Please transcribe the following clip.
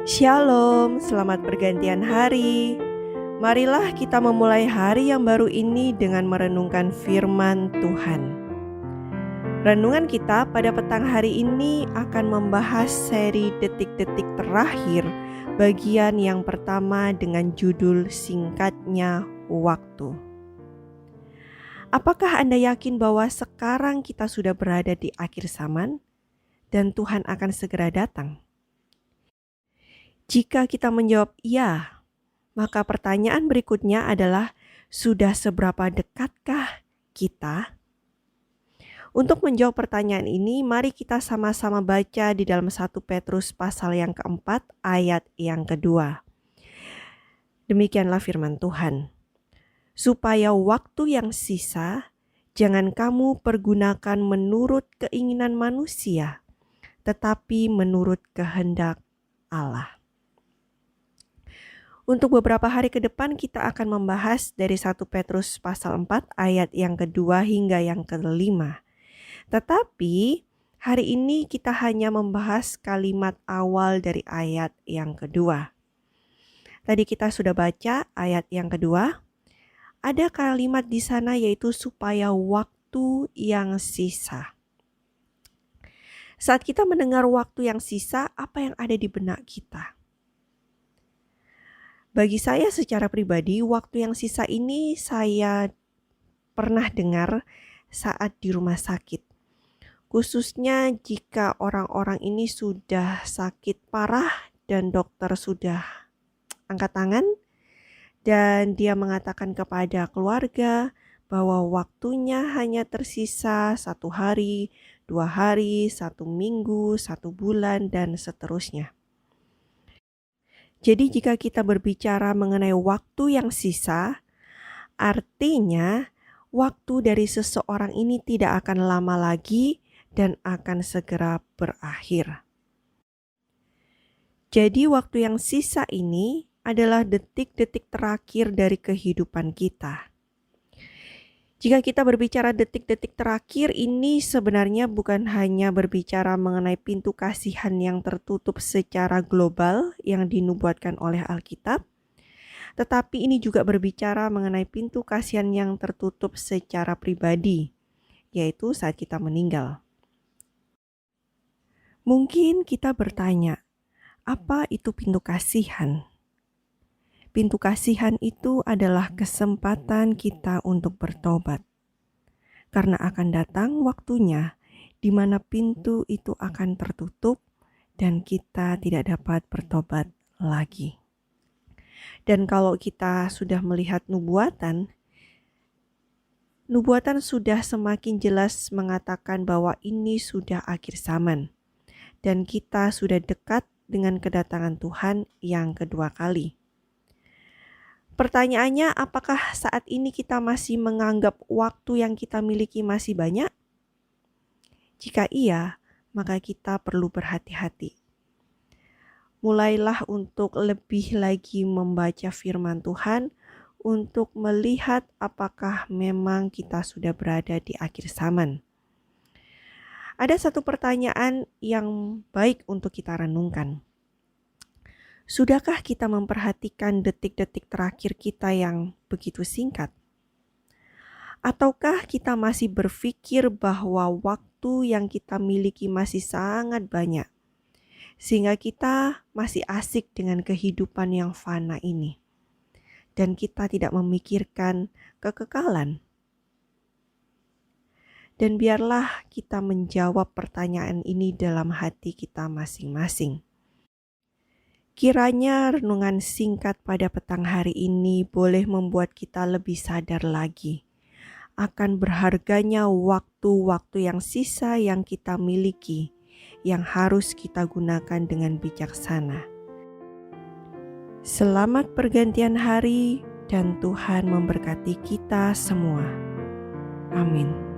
Shalom, selamat pergantian hari. Marilah kita memulai hari yang baru ini dengan merenungkan firman Tuhan. Renungan kita pada petang hari ini akan membahas seri detik-detik terakhir, bagian yang pertama dengan judul singkatnya waktu. Apakah Anda yakin bahwa sekarang kita sudah berada di akhir zaman dan Tuhan akan segera datang? Jika kita menjawab iya, maka pertanyaan berikutnya adalah, sudah seberapa dekatkah kita? Untuk menjawab pertanyaan ini, mari kita sama-sama baca di dalam 1 Petrus pasal yang keempat ayat yang kedua. Demikianlah firman Tuhan. Supaya waktu yang sisa, jangan kamu pergunakan menurut keinginan manusia, tetapi menurut kehendak Allah. Untuk beberapa hari ke depan kita akan membahas dari 1 Petrus pasal 4 ayat yang kedua hingga yang kelima. Tetapi hari ini kita hanya membahas kalimat awal dari ayat yang kedua. Tadi kita sudah baca ayat yang kedua. Ada kalimat di sana yaitu supaya waktu yang sisa. Saat kita mendengar waktu yang sisa, apa yang ada di benak kita? Bagi saya secara pribadi, waktu yang sisa ini saya pernah dengar saat di rumah sakit. Khususnya jika orang-orang ini sudah sakit parah dan dokter sudah angkat tangan dan dia mengatakan kepada keluarga bahwa waktunya hanya tersisa 1 hari, 2 hari, 1 minggu, 1 bulan, dan seterusnya. Jadi jika kita berbicara mengenai waktu yang sisa, artinya waktu dari seseorang ini tidak akan lama lagi dan akan segera berakhir. Jadi waktu yang sisa ini adalah detik-detik terakhir dari kehidupan kita. Jika kita berbicara detik-detik terakhir ini sebenarnya bukan hanya berbicara mengenai pintu kasihan yang tertutup secara global yang dinubuatkan oleh Alkitab, tetapi ini juga berbicara mengenai pintu kasihan yang tertutup secara pribadi, yaitu saat kita meninggal. Mungkin kita bertanya, apa itu pintu kasihan? Pintu kasihan itu adalah kesempatan kita untuk bertobat. Karena akan datang waktunya di mana pintu itu akan tertutup dan kita tidak dapat bertobat lagi. Dan kalau kita sudah melihat nubuatan sudah semakin jelas mengatakan bahwa ini sudah akhir zaman. Dan kita sudah dekat dengan kedatangan Tuhan yang kedua kali. Pertanyaannya, apakah saat ini kita masih menganggap waktu yang kita miliki masih banyak? Jika iya, maka kita perlu berhati-hati. Mulailah untuk lebih lagi membaca firman Tuhan untuk melihat apakah memang kita sudah berada di akhir zaman. Ada satu pertanyaan yang baik untuk kita renungkan. Sudahkah kita memperhatikan detik-detik terakhir kita yang begitu singkat? Ataukah kita masih berpikir bahwa waktu yang kita miliki masih sangat banyak, sehingga kita masih asik dengan kehidupan yang fana ini, dan kita tidak memikirkan kekekalan? Dan biarlah kita menjawab pertanyaan ini dalam hati kita masing-masing. Kiranya renungan singkat pada petang hari ini boleh membuat kita lebih sadar lagi akan berharganya waktu-waktu yang sisa yang kita miliki, yang harus kita gunakan dengan bijaksana. Selamat pergantian hari dan Tuhan memberkati kita semua. Amin.